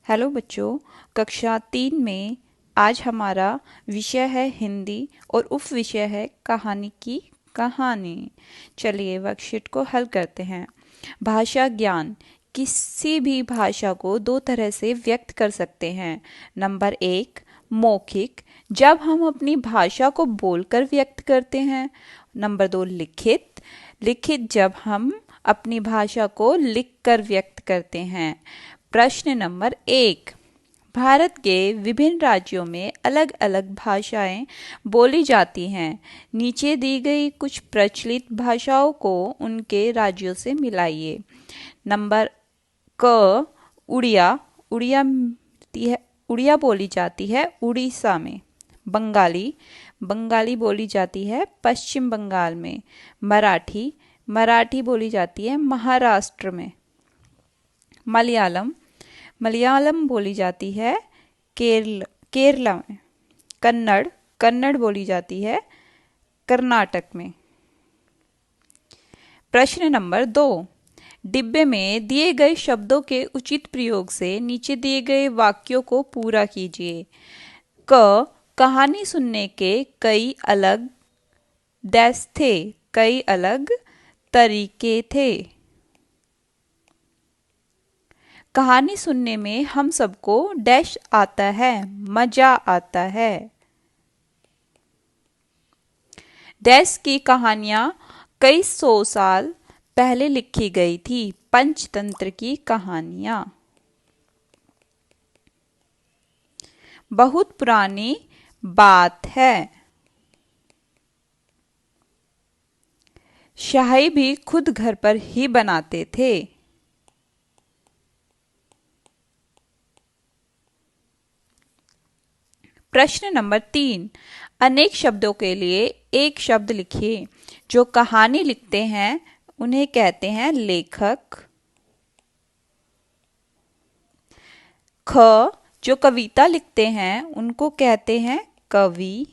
Hello बच्चों, कक्षा 3 में आज हमारा विषय है हिंदी और उप विषय है कहानी की कहानी। चलिए वर्कशीट को हल करते हैं। भाषा ज्ञान। किसी भी भाषा को दो तरह से व्यक्त कर सकते हैं। नंबर 1, मौखिक, जब हम अपनी भाषा को बोलकर व्यक्त करते हैं। नंबर 2, लिखित, लिखित जब हम अपनी भाषा को लिखकर व्यक्त करते हैं। प्रश्न नंबर 1, भारत के विभिन्न राज्यों में अलग अलग भाषाएं बोली जाती हैं। नीचे दी गई कुछ प्रचलित भाषाओं को उनके राज्यों से मिलाइए। नंबर क, उड़िया, उड़िया मिलती है, उड़िया बोली जाती है उड़ीसा में। बंगाली, बंगाली बोली जाती है पश्चिम बंगाल में। मराठी, मराठी बोली जाती है महाराष्ट्र में। मलयालम, मलयालम बोली जाती है केरला में। कन्नड़, कन्नड़ बोली जाती है कर्नाटक में। प्रश्न नंबर 2, डिब्बे में दिए गए शब्दों के उचित प्रयोग से नीचे दिए गए वाक्यों को पूरा कीजिए। क, कहानी सुनने के कई अलग डैश थे, कई अलग तरीके थे। कहानी सुनने में हम सबको डैश आता है, मजा आता है। डैश की कहानियां कई 100 साल पहले लिखी गई थी, पंचतंत्र की कहानियां। बहुत पुरानी बात है। शाही भी खुद घर पर ही बनाते थे। प्रश्न नंबर 3, अनेक शब्दों के लिए एक शब्द लिखिए। जो कहानी लिखते हैं उन्हें कहते हैं लेखक। ख, जो कविता लिखते हैं उनको कहते हैं कवि।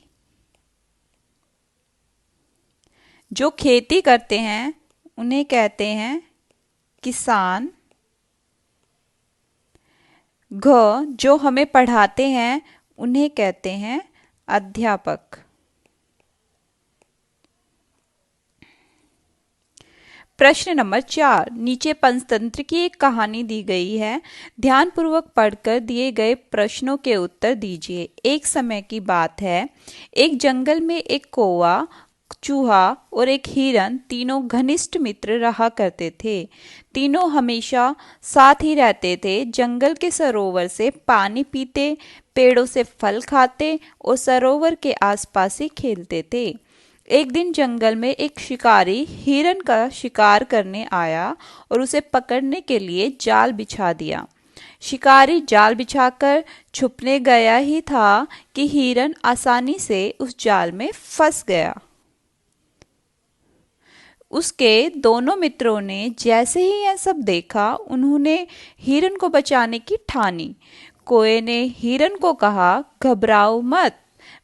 जो खेती करते हैं उन्हें कहते हैं किसान। घ, जो हमें पढ़ाते हैं उन्हें कहते हैं अध्यापक। प्रश्न नंबर 4, नीचे पंचतंत्र की एक कहानी दी गई है। ध्यानपूर्वक पढ़कर दिए गए प्रश्नों के उत्तर दीजिए। एक समय की बात है, एक जंगल में एक कौवा, चूहा और एक हिरन तीनों घनिष्ठ मित्र रहा करते थे। तीनों हमेशा साथ ही रहते थे। जंगल के सरोवर से पानी पीते, पेड़ों से फल खाते और सरोवर के आसपास ही खेलते थे। एक दिन जंगल में एक शिकारी हिरन का शिकार करने आया और उसे पकड़ने के लिए जाल बिछा दिया। शिकारी जाल बिछाकर छुपने गया ही था कि हिरन आसानी से उस जाल में फंस गया। उसके दोनों मित्रों ने जैसे ही यह सब देखा, उन्होंने हिरन को बचाने की ठानी। कोए ने हिरन को कहा, घबराओ मत,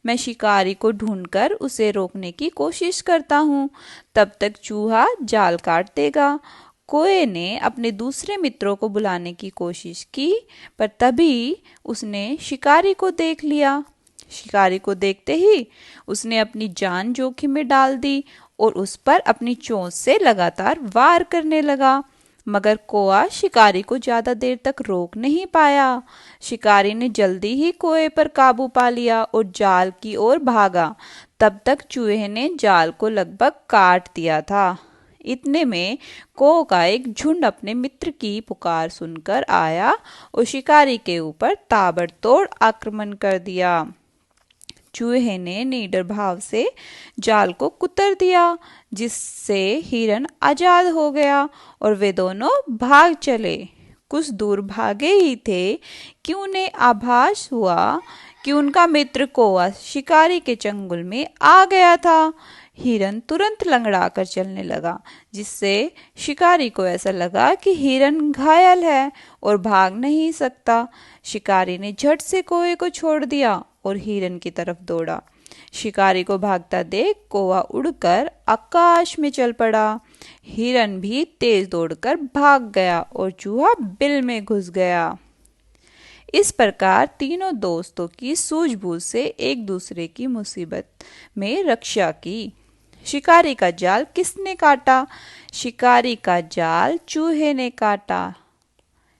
मैं शिकारी को ढूंढकर उसे रोकने की कोशिश करता हूँ, तब तक चूहा जाल काट देगा। कोए ने अपने दूसरे मित्रों को बुलाने की कोशिश की, पर तभी उसने शिकारी को देख लिया। शिकारी को देखते ही उसने अपनी जान जोखिम में डाल दी और उस पर अपनी चोंच से लगातार वार करने लगा। मगर कौआ शिकारी को ज्यादा देर तक रोक नहीं पाया। शिकारी ने जल्दी ही कौए पर काबू पा लिया और जाल की ओर भागा। तब तक चूहे ने जाल को लगभग काट दिया था। इतने में कौओं का एक झुंड अपने मित्र की पुकार सुनकर आया और शिकारी के ऊपर ताबड़तोड़ आक्रमण कर दिया। चूहे ने निडर भाव से जाल को कुतर दिया, जिससे हिरन आजाद हो गया और वे दोनों भाग चले। कुछ दूर भागे ही थे कि उन्हें आभास हुआ कि उनका मित्र कौवा शिकारी के चंगुल में आ गया था। हिरन तुरंत लंगड़ाकर चलने लगा, जिससे शिकारी को ऐसा लगा कि हिरन घायल है और भाग नहीं सकता। शिकारी ने झट से कौवे को छोड़ दिया और हिरन की तरफ दौड़ा। शिकारी को भागता देख कौवा उड़कर आकाश में चल पड़ा। हिरन भी तेज दौड़कर भाग गया और चूहा बिल में घुस गया। इस प्रकार तीनों दोस्तों की सूझबूझ से एक दूसरे की मुसीबत में रक्षा की। शिकारी का जाल किसने काटा? शिकारी का जाल चूहे ने काटा।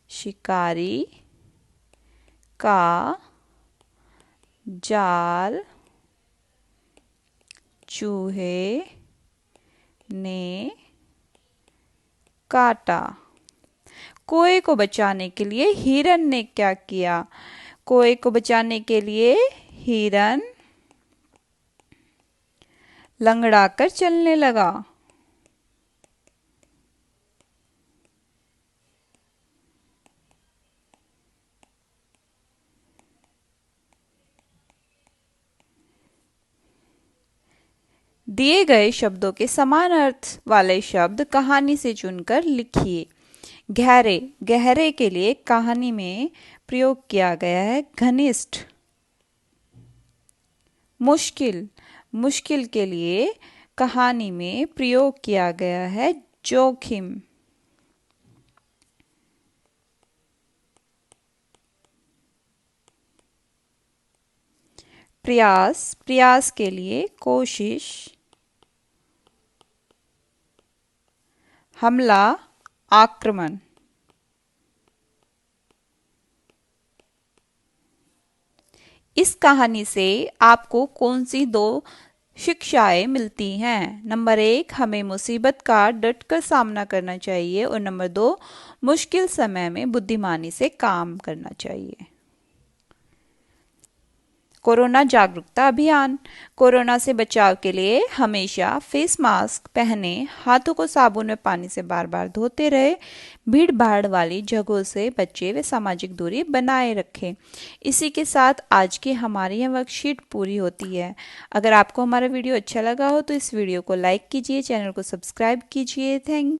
शिकारी का जाल चूहे ने काटा। कोए को बचाने के लिए हिरन ने क्या किया? कोए को बचाने के लिए हिरन लंगड़ाकर चलने लगा। दिए गए शब्दों के समान अर्थ वाले शब्द कहानी से चुनकर लिखिए। गहरे, गहरे के लिए कहानी में प्रयोग किया गया है घनिष्ठ। मुश्किल, मुश्किल के लिए कहानी में प्रयोग किया गया है जोखिम। प्रयास, प्रयास के लिए कोशिश। हमला, आक्रमण। इस कहानी से आपको कौन सी दो शिक्षाएं मिलती हैं? नंबर 1, हमें मुसीबत का डटकर सामना करना चाहिए और नंबर 2, मुश्किल समय में बुद्धिमानी से काम करना चाहिए। कोरोना जागरूकता अभियान। कोरोना से बचाव के लिए हमेशा फेस मास्क पहने, हाथों को साबुन में पानी से बार बार धोते रहे, भीड़ भाड़ वाली जगहों से बचे व सामाजिक दूरी बनाए रखें। इसी के साथ आज की हमारी यह वर्कशीट पूरी होती है। अगर आपको हमारा वीडियो अच्छा लगा हो तो इस वीडियो को लाइक कीजिए, चैनल को सब्सक्राइब कीजिए। थैंक